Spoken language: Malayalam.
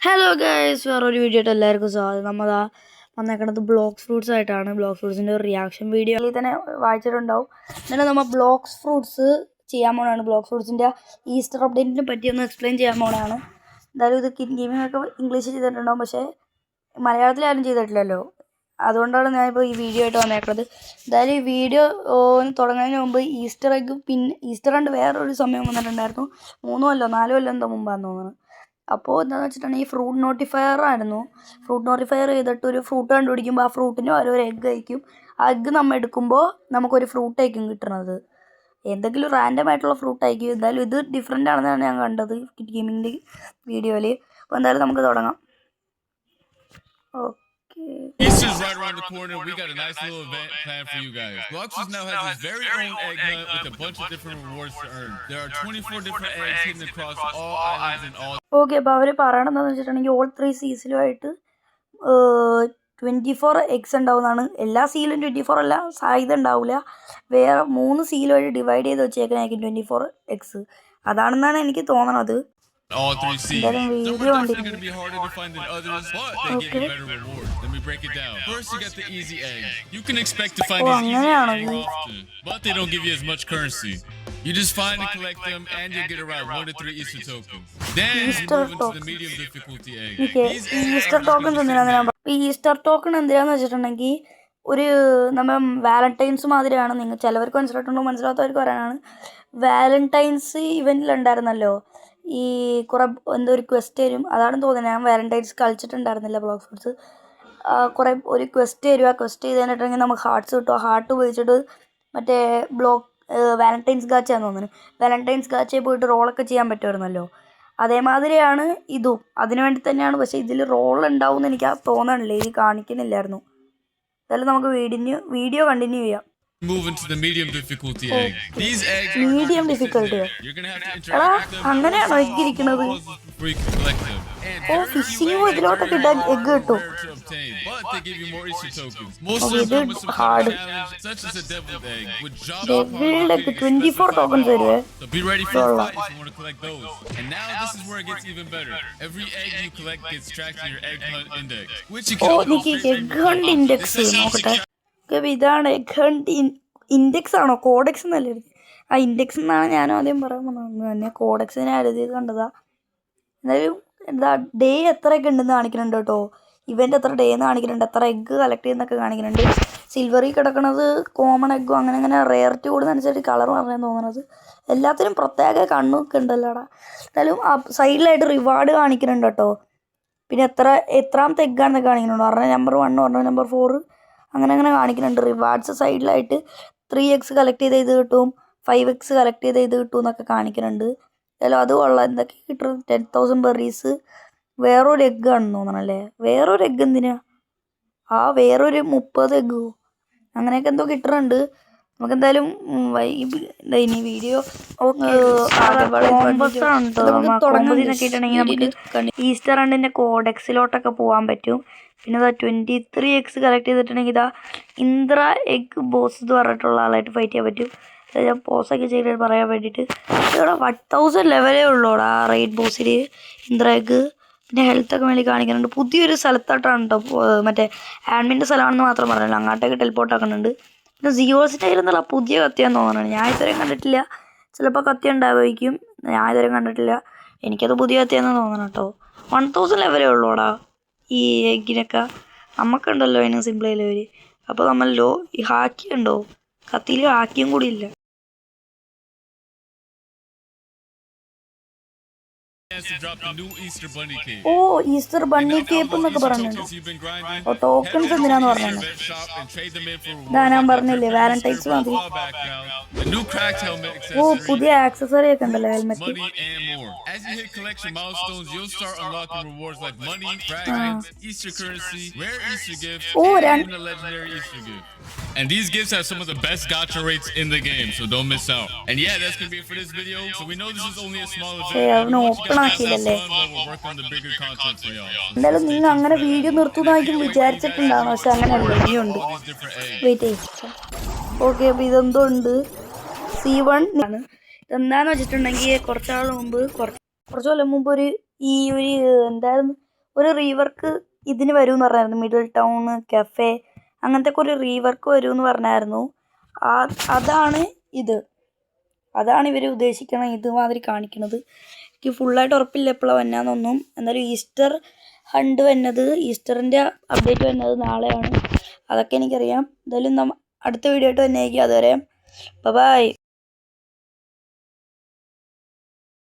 ഹലോ ഗൈസ്, വേറൊരു വീഡിയോ ആയിട്ട് എല്ലാവർക്കും സ്വാഗതം. നമ്മളാ വന്നേക്കണത് ബ്ലോക്സ് ഫ്രൂട്ട്സ് ആയിട്ടാണ്. ബ്ലോക്സ് ഫ്രൂട്ട്സിൻ്റെ ഒരു റിയാക്ഷൻ വീഡിയോ തന്നെ വായിച്ചിട്ടുണ്ടാവും. എന്നിട്ട് നമ്മൾ ബ്ലോക്സ് ഫ്രൂട്ട്സ് ചെയ്യാൻ പോകണമാണ്. ബ്ലോക്സ് ഫ്രൂട്ട്സിൻ്റെ ഈസ്റ്റർ അപ്ഡേറ്റിനെ പറ്റി ഒന്ന് എക്സ്പ്ലെയിൻ ചെയ്യാൻ പോകണമാണ്. എന്തായാലും ഇത് ഗെയിമിംഗ് ഒക്കെ ഇംഗ്ലീഷിൽ ചെയ്തിട്ടുണ്ടാവും, പക്ഷേ മലയാളത്തിൽ ആരും ചെയ്തിട്ടില്ലല്ലോ. അതുകൊണ്ടാണ് ഞാനിപ്പോൾ ഈ വീഡിയോ ആയിട്ട് വന്നേക്കുന്നത്. എന്തായാലും ഈ വീഡിയോ തുടങ്ങുന്നതിന് മുമ്പ് ഈസ്റ്റർ എഗ്ഗ്, പിന്നെ ഈസ്റ്റർ രണ്ട് വേറൊരു സമയം വന്നിട്ടുണ്ടായിരുന്നു. 3 കൊല്ലോ 4 കൊല്ലോ എന്തോ മുമ്പാന്ന് തോന്നുന്നു. അപ്പോൾ എന്താണെന്ന് വെച്ചിട്ടുണ്ടെങ്കിൽ ഫ്രൂട്ട് നോട്ടിഫയർ ആയിരുന്നു. ഫ്രൂട്ട് നോട്ടിഫയർ ചെയ്തിട്ട് ഒരു ഫ്രൂട്ട് കണ്ടുപിടിക്കുമ്പോൾ ആ ഫ്രൂട്ടിന് ഒരു എഗ്ഗ് അയക്കും. ആ എഗ്ഗ് നമ്മൾ എടുക്കുമ്പോൾ നമുക്കൊരു ഫ്രൂട്ട് ആയിരിക്കും കിട്ടുന്നത്. എന്തെങ്കിലും റാൻഡം ആയിട്ടുള്ള ഫ്രൂട്ട് ആയിരിക്കും. എന്തായാലും ഇത് ഡിഫറെൻ്റ് ആണെന്നാണ് ഞാൻ കണ്ടത് ഗെയിമിൻ്റെ വീഡിയോയിൽ. അപ്പോൾ എന്തായാലും നമുക്ക് തുടങ്ങാം. Easter's right around the corner. We got a nice little event planned for you guys. Bloxers now has his very own egg hunt with a bunch of different rewards to earn. There are 24 different eggs hidden across all islands and all. Okay, അപ്പോൾ അവർ പറയണതെന്ന് വെച്ചിട്ടുണ്ടെങ്കിൽ ഓൾ 3 സീസിലുമായിട്ട് 24 എഗ്സ് ഉണ്ടാവുന്നതാണ്. എല്ലാ സീലും 24 അല്ല, സാധ്യത ഉണ്ടാവില്ല. വേറെ 3 സീലുമായിട്ട് ഡിവൈഡ് ചെയ്ത് വെച്ചേക്കണായിരിക്കും 24 എഗ്സ്. അതാണെന്നാണ് എനിക്ക് തോന്നണത്. All 3 seeds. Some are definitely going to be harder to find than others, but they give you better rewards. Let me break it down. First, you get the easy eggs. You can expect to find these easy eggs more often, but they don't give you as much currency. You just find and collect them, and you'll get around 1 to 3 Easter tokens. Then you move into the medium difficulty eggs. Easter tokens എന്തിനാണ്? ഈസ്റ്റർ ടോക്കൺ എന്തിനാന്ന് വെച്ചിട്ടുണ്ടെങ്കിൽ ഒരു നമ്മൾ വാലന്റൈൻസ് മാതിരിയാണ്. നിങ്ങൾ ചിലവർക്ക് മനസ്സിലായിട്ടുണ്ടോ, മനസ്സിലാത്തവർക്ക് പറയാനാണ്. വാലന്റൈൻസ് ഇവൻറ്റിലുണ്ടായിരുന്നല്ലോ, ഈ കുറേ എന്തോ ഒരു ക്വസ്റ്റ് തരും. അതാണെന്ന് തോന്നുന്നത്. ഞാൻ വാലന്റൈൻസ് കളിച്ചിട്ടുണ്ടായിരുന്നില്ല ബ്ലോക്സ് ഫ്രൂട്ട്സ്. കുറേ ഒരു ക്വസ്റ്റ് തരും. ആ ക്വസ്റ്റ് ചെയ്ത് കഴിഞ്ഞിട്ടുണ്ടെങ്കിൽ നമുക്ക് ഹാർട്ട്സ് കിട്ടും. ആ ഹാർട്ട് ഉപയോഗിച്ചിട്ട് മറ്റേ വാലന്റൈൻസ് ഗാച്ചയാന്ന് തോന്നുന്നു. വാലന്റൈൻസ് ഗാച്ചയിൽ പോയിട്ട് റോളൊക്കെ ചെയ്യാൻ പറ്റുമായിരുന്നല്ലോ. അതേമാതിരിയാണ് ഇതും. അതിനു വേണ്ടി തന്നെയാണ്. പക്ഷേ ഇതിൽ റോൾ ഉണ്ടാവും എന്ന് എനിക്ക് തോന്നണില്ല, ഇത് കാണിക്കുന്നില്ലായിരുന്നു. എന്തായാലും നമുക്ക് വീഡിയോ കണ്ടിന്യൂ ചെയ്യാം. Move into the medium difficulty egg. These eggs medium difficulty. You're going to have to interact with them. അങ്ങനെയാണോ എഗ്ഗ് ഇരിക്കുന്നത്? ഓ, ഫിഷിംഗ് ഇതിലോട്ടൊക്കെ ഇട്ടാൽ എഗ്ഗ് കിട്ടും. But they give you more Easter tokens. Most of them come with some hard challenge, such as a deviled egg, with deviled egg 24 tokens വരുവേ. So be ready for the fight if you want to collect those. And now this is where it gets even better. Every egg you collect gets tracked in your egg hunt index, which you can egg hunt index നോക്കട്ടെ. ഇതാണ് എഗ് ഹണ്ട് ഇൻഡെക്സ് ആണോ, കോഡെക്സ് എന്നല്ല എഴുതി. ആ ഇൻഡെക്സ് എന്നാണ് ഞാൻ ആദ്യം പറയാൻ വന്നത് തന്നെ. കോഡെക്സിനെ എഴുതിയത് കണ്ടതാ. എന്തായാലും എന്താ ഡേ എത്രയൊക്കെ ഉണ്ടെന്ന് കാണിക്കുന്നുണ്ട് കേട്ടോ. ഇവൻ്റ് എത്ര ഡേ എന്ന് കാണിക്കുന്നുണ്ട്, എത്ര എഗ്ഗ് കളക്ട് ചെയ്യുന്നൊക്കെ കാണിക്കുന്നുണ്ട്. സിൽവറിൽ കിടക്കുന്നത് കോമൺ എഗ്ഗും അങ്ങനെ റെയറിറ്റി കൂടുന്നതനുസരിച്ച് കളർ പറയാൻ തോന്നുന്നത്. എല്ലാത്തിനും പ്രത്യേക കണ്ണൊക്കെ ഉണ്ടല്ലോടാ. എന്തായാലും ആ സൈഡിലായിട്ട് റിവാർഡ് കാണിക്കുന്നുണ്ട് കേട്ടോ. പിന്നെ എത്രാമത്തെ എഗ്ഗാണെന്നൊക്കെ കാണിക്കുന്നുണ്ട്. പറഞ്ഞ നമ്പർ 1, പറഞ്ഞ നമ്പർ 4 അങ്ങനെ കാണിക്കുന്നുണ്ട്. റിവാർഡ്സ് സൈഡിലായിട്ട് 3x കളക്ട് ചെയ്ത് ഇത് കിട്ടും, 5x കളക്ട് ചെയ്ത് ഇത് കിട്ടും എന്നൊക്കെ കാണിക്കുന്നുണ്ട്. എന്തായാലും അത് കൊള്ളാം. എന്തൊക്കെ കിട്ടും? 10,000 ബെറീസ്. വേറൊരു എഗ്ഗ് ആണെന്ന് തോന്നണല്ലേ. വേറൊരു എഗ്ഗ് എന്തിനാ? വേറൊരു 30 എഗ്ഗോ അങ്ങനെയൊക്കെ എന്തോ കിട്ടുന്നുണ്ട്. നമുക്ക് എന്തായാലും ഇനി വീഡിയോ തുടങ്ങുന്നതിനൊക്കെ ഇട്ടുണ്ടെങ്കിൽ നമുക്ക് ഈസ്റ്റർ ഹണ്ടിൻ്റെ കോഡെക്സിലോട്ടൊക്കെ പോകാൻ പറ്റും. പിന്നെ ഇതാ 23x കളക്ട് ചെയ്തിട്ടുണ്ടെങ്കിൽ ഇതാ ഇന്ദ്ര എഗ് ബോസ് എന്ന് പറഞ്ഞിട്ടുള്ള ആളായിട്ട് ഫൈറ്റ് ചെയ്യാൻ പറ്റും. ഞാൻ പോസൊക്കെ ചെയ്തിട്ട് പറയാൻ വേണ്ടിയിട്ട്. ഇവിടെ 1000 ലെവലേ ഉള്ളൂടാ റെയ്ഡ് ബോസിൽ ഇന്ദ്ര എഗ്. പിന്നെ ഹെൽത്തൊക്കെ വേണ്ടി കാണിക്കുന്നുണ്ട്. പുതിയൊരു സ്ഥലത്തോട്ടാണ് കേട്ടോ, മറ്റേ ആഡ്മിൻ്റെ സ്ഥലമാണെന്ന് മാത്രം പറഞ്ഞല്ലോ. അങ്ങോട്ടേക്ക് ടെലിപ്പോർട്ട് ആക്കുന്നുണ്ട്. പിന്നെ സിയോസിൻ്റെ കയ്യിലെന്നുള്ള പുതിയ കത്തിയാന്ന് തോന്നുന്നുണ്ട്. ഞാൻ ഇതുവരെയും കണ്ടിട്ടില്ല. ചിലപ്പോൾ കത്തി ഉണ്ടാവുമായിരിക്കും, ഞാൻ ഇതുവരെയും കണ്ടിട്ടില്ല. എനിക്കത് പുതിയ കത്തിയാന്ന് തോന്നണം കേട്ടോ. 1000 ലെവലേ ഉള്ളൂടാ ഈ എഗ്ഗിനൊക്കെ. നമുക്കുണ്ടല്ലോ അതിന് സിമ്പിൾ ലെവൽ. അപ്പോൾ നമ്മളല്ലോ ഈ ഹാക്കി ഉണ്ടോ, കത്തിയിൽ ഹാക്കിയും കൂടി ഇല്ല. ഓ, ഈസ്റ്റർ ബണ്ണി കേപ്പ് എന്നൊക്കെ പറഞ്ഞിട്ടുണ്ട്. ഓ, ടോക്കൺസ് എന്തിനാന്ന് പറഞ്ഞു. ഞാൻ പറഞ്ഞില്ലേ വാലന്റൈൻസ് മതി. ഓ, പുതിയ ആക്സസറി ഒക്കെ ഉണ്ടല്ലോ helmet. Oh, And these gifts have some of the best gacha rates in the game, so don't miss out. And yeah, that's gonna be it for this video. So we know this is only a small event. We'll work on the bigger content for y'all. എന്തായാലും നിങ്ങൾ അങ്ങനെ വീഡിയോ നിർത്തുന്നതായിരിക്കും വിചാരിച്ചിട്ടുണ്ടാവും, പക്ഷെ അങ്ങനെയല്ല, ഇനിയുണ്ട്. വെയിറ്റ് ചെയ്യും. ഓക്കെ, അപ്പോൾ ഇതെന്തോ ഉണ്ട്. C1 ആണ്. ഇതെന്താന്ന് വെച്ചിട്ടുണ്ടെങ്കിൽ കുറച്ച് കൊല്ലം മുമ്പ് ഒരു എന്തായിരുന്നു ഒരു റീവർക്ക് ഇതിന് വരുമെന്ന് പറഞ്ഞായിരുന്നു. മിഡിൽ ടൗൺ കഫേ അങ്ങനത്തെ ഒക്കെ ഒരു റീവർക്ക് വരുമെന്ന് പറഞ്ഞായിരുന്നു. അതാണ് ഇത്. അതാണ് ഇവർ ഉദ്ദേശിക്കണം ഇതുമാതിരി കാണിക്കണത്. എനിക്ക് ഫുള്ളായിട്ട് ഉറപ്പില്ല എപ്പോഴാണ് വന്നാന്നൊന്നും. എന്നാലും ഈസ്റ്റർ ഹണ്ട് വന്നത്, ഈസ്റ്ററിൻ്റെ അപ്ഡേറ്റ് വരുന്നത് നാളെയാണ്. അതൊക്കെ എനിക്കറിയാം. എന്തായാലും അടുത്ത വീഡിയോ ആയിട്ട് തന്നെ ആയിരിക്കും. അതുവരെ ബൈ.